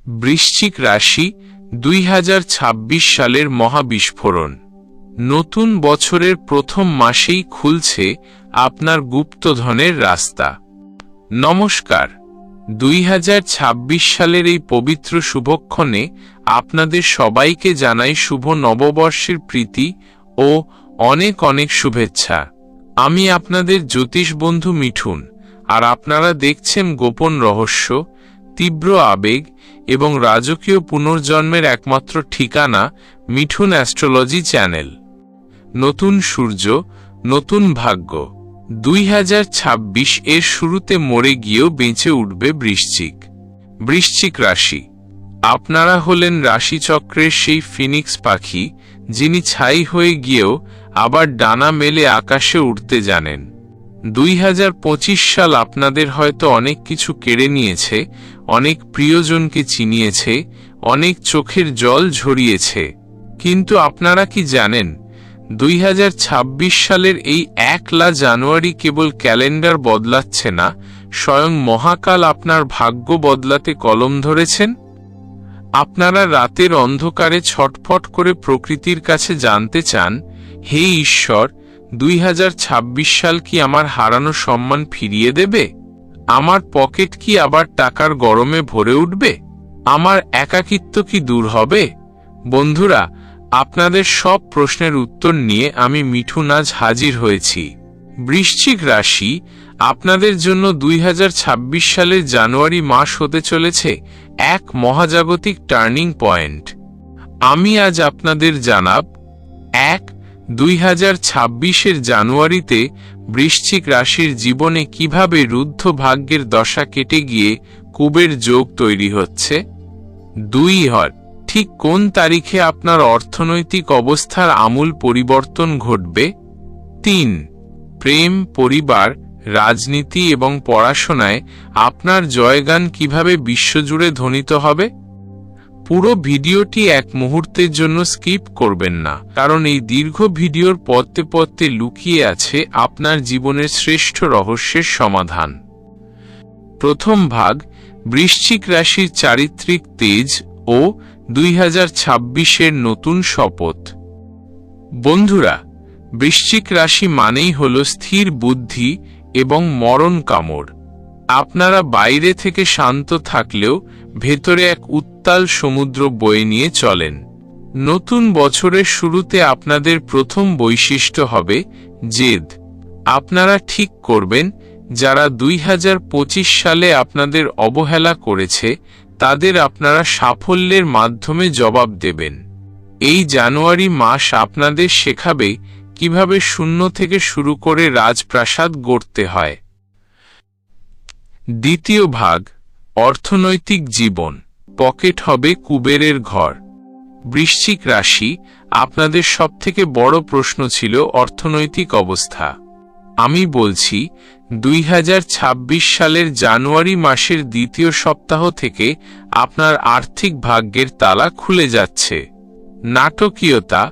বৃশ্চিক রাশি 2026 সালের মহাবিস্ফোরণ। নতুন বছরের প্রথম মাসেই খুলছে আপনার গুপ্তধনের রাস্তা। নমস্কার, 2026 সালের এই পবিত্র শুভক্ষণে আপনাদের সবাইকে জানাই শুভ নববর্ষের প্রীতি ও অনেক অনেক শুভেচ্ছা। আমি আপনাদের জ্যোতিষ বন্ধু মিঠুন, আর আপনারা দেখছেন গোপন রহস্য, তীব্র আবেগ এবং রাজকীয় পুনর্জন্মের একমাত্র ঠিকানা মিঠুন অ্যাস্ট্রোলজি চ্যানেল। নতুন সূর্য, নতুন ভাগ্য। 2026 এর শুরুতে মরে গিয়েও বেঁচে উঠবে বৃশ্চিক রাশি। আপনারা হলেন রাশিচক্রের সেই ফিনিক্স পাখি, যিনি ছাই হয়ে গিয়েও আবার ডানা মেলে আকাশে উড়তে জানেন। 2025 সাল আপনাদের হয়তো অনেক কিছু কেড়ে নিয়েছে, অনেক প্রিয়জনকে চিনিয়েছে, অনেক চোখের জল ঝরিয়েছে। কিন্তু আপনারা কি জানেন, 2026 সালের এই 1 জানুয়ারি কেবল ক্যালেন্ডার বদলাচ্ছে না, স্বয়ং মহাকাল আপনার ভাগ্য বদলাতে কলম ধরেছেন। আপনারা রাতের অন্ধকারে ছটফট করে প্রকৃতির কাছে জানতে চান, হে ঈশ্বর, 2026 সাল কি আমার হারানো সম্মান ফিরিয়ে দেবে? আমার পকেট কি আবার টাকার গরমে ভরে উঠবে? আমার একাকিত্ব কি দূর হবে? বন্ধুরা, আপনাদের সব প্রশ্নের উত্তর নিয়ে আমি মিঠুন আজ হাজির হয়েছি। বৃশ্চিক রাশি, আপনাদের জন্য 2026 সালের জানুয়ারি মাস হতে চলেছে এক মহাজাগতিক টার্নিং পয়েন্ট। আমি আজ আপনাদের জানাব 2026 জানুয়ারিতে বৃশ্চিক রাশির জীবনে কিভাবে রুদ্ধ ভাগ্যের দশা কেটে গিয়ে কুবের যোগ তৈরি হচ্ছে। 2 ঠিক কোন তারিখে আপনার অর্থনৈতিক অবস্থার আমূল পরিবর্তন ঘটবে। 3 প্রেম, পরিবার, রাজনীতি এবং পড়াশোনায় আপনার জয়গান কিভাবে বিশ্বজুড়ে ধ্বনিত হবে। পুরো ভিডিওটি এক মুহূর্তের জন্য স্কিপ করবেন না, কারণ এই দীর্ঘ ভিডিওর পত্তে পত্তে লুকিয়ে আছে আপনার জীবনের শ্রেষ্ঠ রহস্যের সমাধান। প্রথম ভাগ, বৃশ্চিক রাশির চারিত্রিক তেজ ও 2026 নতুন শপথ। বন্ধুরা, বৃশ্চিক রাশি মানেই হল স্থির বুদ্ধি এবং মরণ কামড়। আপনারা বাইরে থেকে শান্ত থাকলেও ভেতরে এক উত্তাল সমুদ্র বয়ে নিয়ে চলেন। নতুন বছরের শুরুতে আপনাদের প্রথম বৈশিষ্ট্য হবে জেদ। আপনারা ঠিক করবেন, যারা 2025 সালে আপনাদের অবহেলা করেছে তাদের আপনারা সাফল্যের মাধ্যমে জবাব দেবেন। এই জানুয়ারি মাস আপনাদের শেখাবে কিভাবে শূন্য থেকে শুরু করে রাজপ্রাসাদ গড়তে হয়। দ্বিতীয় ভাগ, অর্থনৈতিক জীবন। পকেট হবে কুবেরের ঘর। বৃশ্চিক রাশি, আপনাদের সবথেকে বড় প্রশ্ন ছিল অর্থনৈতিক অবস্থা। আমি বলছি, 2026 সালের জানুয়ারি মাসের দ্বিতীয় সপ্তাহ থেকে আপনার আর্থিক ভাগ্যের তালা খুলে যাচ্ছে। নাটকীয়তা,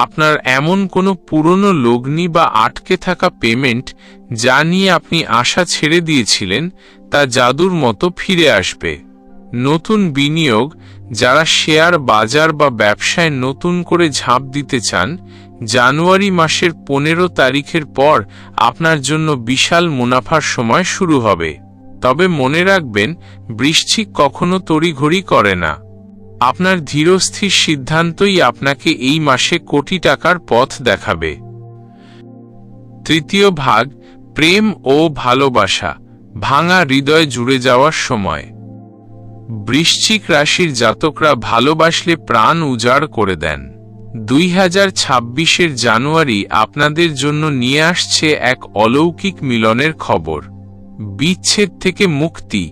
আপনার এমন কোনো পুরনো লগ্নি বা আটকে থাকা পেমেন্ট যা নিয়ে আপনি আশা ছেড়ে দিয়েছিলেন, তা জাদুর মতো ফিরে আসবে। নতুন বিনিয়োগ, যারা শেয়ার বাজার বা ব্যবসায় নতুন করে ঝাঁপ দিতে চান, জানুয়ারি মাসের 15 তারিখের পর আপনার জন্য বিশাল মুনাফার সময় শুরু হবে। তবে মনে রাখবেন, বৃশ্চিক কখনো তড়িঘড়ি করে না। আপনার ধীরস্থির সিদ্ধান্তই আপনাকে এই মাসে কোটি টাকার পথ দেখাবে। তৃতীয় ভাগ, প্রেম ও ভালোবাসা। ভাঙা হৃদয় জুড়ে যাওয়ার সময়। বৃশ্চিক রাশির জাতকরা ভালোবাসলে প্রাণ উজাড় করে দেন। 2026 জানুয়ারি আপনাদের জন্য নিয়ে আসছে এক অলৌকিক মিলনের খবর। বিচ্ছেদ থেকে মুক্তি।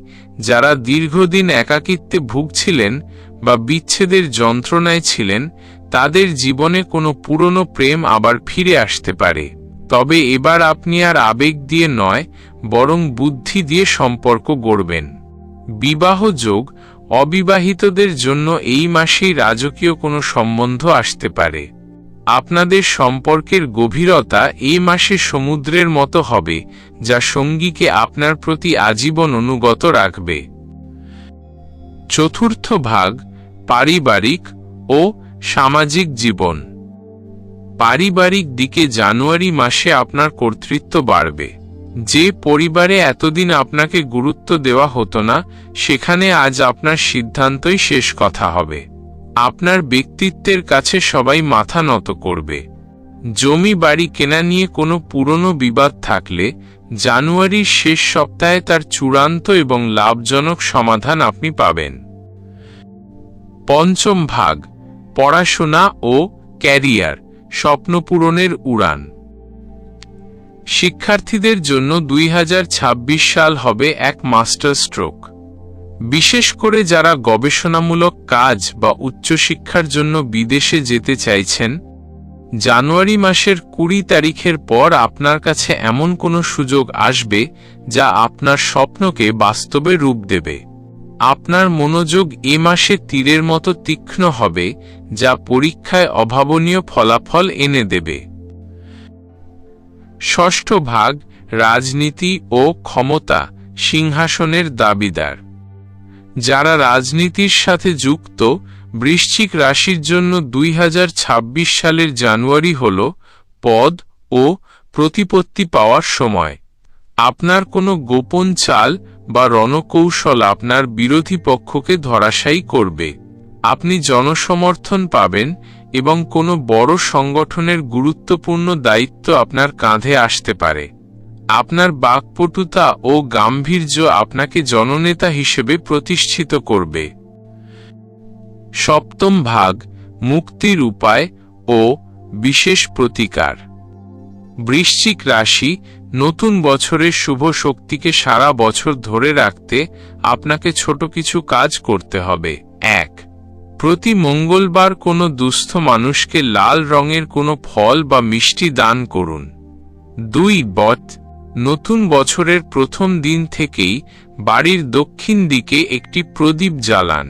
যারা দীর্ঘদিন একাকিত্বে ভুগছিলেন বা বিচ্ছেদের যন্ত্রণায় ছিলেন, তাদের জীবনে কোনো পুরনো প্রেম আবার ফিরে আসতে পারে। তবে এবার আপনি আর আবেগ দিয়ে নয়, বরং বুদ্ধি দিয়ে সম্পর্ক গড়বেন। বিবাহ যোগ। অবিবাহিতদের জন্য এই মাসেই রাজকীয় কোনো সম্বন্ধ আসতে পারে। আপনাদের সম্পর্কের গভীরতা এই মাসে সমুদ্রের মতো হবে, যা সঙ্গীকে আপনার প্রতি আজীবন অনুগত রাখবে। চতুর্থ ভাগ পারিবারিক ও সামাজিক জীবন। পারিবারিক দিকে জানুয়ারি মাসে আপনার কর্তৃত্ব বাড়বে। যে পরিবারে এতদিন আপনাকে গুরুত্ব দেওয়া হতো না, সেখানে আজ আপনার সিদ্ধান্তই শেষ কথা হবে। আপনার ব্যক্তিত্বের কাছে সবাই মাথা নত করবে। জমি বাড়ি কেনা নিয়ে কোনো পুরনো বিবাদ থাকলে জানুয়ারির শেষ সপ্তাহে তার চূড়ান্ত এবং লাভজনক সমাধান আপনি পাবেন। পঞ্চম ভাগ পড়াশোনা ও ক্যারিয়ার, স্বপ্ন পূরণের উড়ান। শিক্ষার্থীদের জন্য 2026 সাল হবে এক মাস্টার স্ট্রোক। বিশেষ করে যারা গবেষণামূলক কাজ বা উচ্চশিক্ষার জন্য বিদেশে যেতে চাইছেন, জানুয়ারি মাসের 20 তারিখের পর আপনার কাছে এমন কোনো সুযোগ আসবে যা আপনার স্বপ্নকে বাস্তবে রূপ দেবে। আপনার মনোযোগ এ মাসে তীরের মতো তীক্ষ্ণ হবে, যা পরীক্ষায় অভাবনীয় ফলাফল এনে দেবে। ষষ্ঠ ভাগ রাজনীতি ও ক্ষমতা, সিংহাসনের দাবিদার। যারা রাজনীতির সাথে যুক্ত, বৃশ্চিক রাশির জন্য 2026 সালের জানুয়ারি হল পদ ও প্রতিপত্তি পাওয়ার সময়। আপনার কোনো গোপন চাল বা রণকৌশল আপনার বিরোধী পক্ষকে ধরাশায়ী করবে। আপনি জনসমর্থন পাবেন এবং কোনো বড় সংগঠনের গুরুত্বপূর্ণ দায়িত্ব আপনার কাঁধে আসতে পারে। আপনার বাকপটুতা ও গাম্ভীর্য আপনাকে জননেতা হিসেবে প্রতিষ্ঠিত করবে। সপ্তম ভাগ মুক্তির উপায় ও বিশেষ প্রতিকার। বৃশ্চিক রাশি, নতুন বছরের শুভ শক্তিকে সারা বছর ধরে রাখতে আপনাকে ছোট কিছু কাজ করতে হবে। 1. প্রতি মঙ্গলবার কোনো দুস্থ মানুষকে লাল রঙের কোনো ফল বা মিষ্টি দান করুন। 2. নতুন বছরের প্রথম দিন থেকেই বাড়ির দক্ষিণ দিকে একটি প্রদীপ জ্বালান।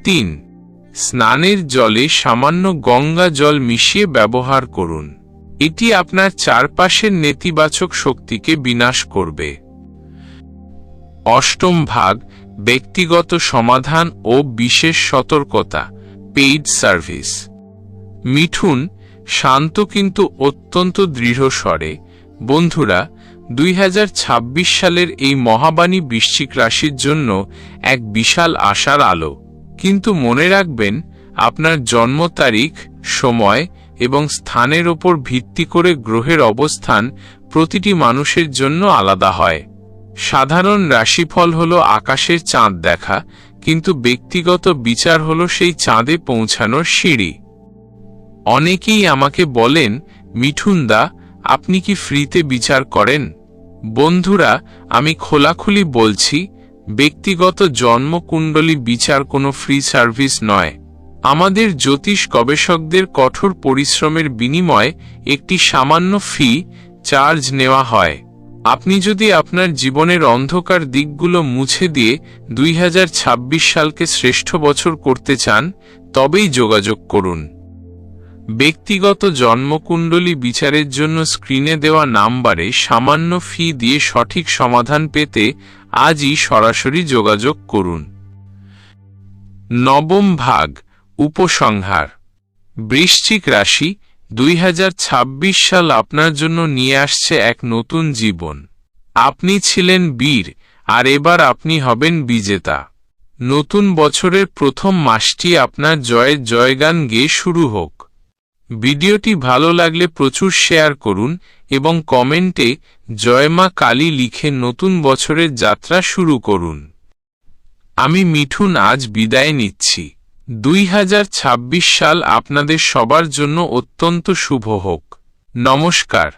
3. স্নানের জলে সামান্য গঙ্গা জল মিশিয়ে ব্যবহার করুন। এটি আপনার চারপাশের নেতিবাচক শক্তিকে বিনাশ করবে। অষ্টম ভাগ ব্যক্তিগত সমাধান ও বিশেষ সতর্কতা, পেইড সার্ভিস। মিঠুন, শান্ত কিন্তু অত্যন্ত দৃঢ় স্বরে, বন্ধুরা, 2026 সালের এই মহাবাণী বৃশ্চিক রাশির জন্য এক বিশাল আশার আলো। কিন্তু মনে রাখবেন, আপনার জন্ম তারিখ, সময় এবং স্থানের ওপর ভিত্তি করে গ্রহের অবস্থান প্রতিটি মানুষের জন্য আলাদা হয়। সাধারণ রাশিফল হলো আকাশের চাঁদ দেখা, কিন্তু ব্যক্তিগত বিচার হলো সেই চাঁদে পৌঁছানোর সিঁড়ি। অনেকেই আমাকে বলেন, মিঠুনদা, আপনি কি ফ্রিতে বিচার করেন? বন্ধুরা, আমি খোলাখুলি বলছি, ব্যক্তিগত জন্মকুণ্ডলী বিচার কোনো ফ্রি সার্ভিস নয়। আমাদের জ্যোতিষ গবেষকদের কঠোর পরিশ্রমের বিনিময়ে একটি সামান্য ফি চার্জ নেওয়া হয়। আপনি যদি আপনার জীবনের অন্ধকার দিকগুলো মুছে দিয়ে 2026 সালকে শ্রেষ্ঠ বছর করতে চান, তবেই যোগাযোগ করুন। ব্যক্তিগত জন্মকুণ্ডলী বিচারের জন্য স্ক্রিনে দেওয়া নাম্বারে সামান্য ফি দিয়ে সঠিক সমাধান পেতে আজই সরাসরি যোগাযোগ করুন। নবম ভাগ উপসংহার। বৃশ্চিক রাশি, 2026 সাল আপনার জন্য নিয়ে আসছে এক নতুন জীবন। আপনি ছিলেন বীর, আর এবার আপনি হবেন বিজেতা। নতুন বছরের প্রথম মাসটি আপনার জয়ের জয়গান গেয়ে শুরু হোক। ভিডিওটি ভালো লাগলে প্রচুর শেয়ার করুন এবং কমেন্টে জয় মা কালী লিখে নতুন বছরের যাত্রা শুরু করুন। আমি মিঠুন আজ বিদায় নিচ্ছি। 2026 সাল আপনাদের সবার জন্য অত্যন্ত শুভ হোক। নমস্কার।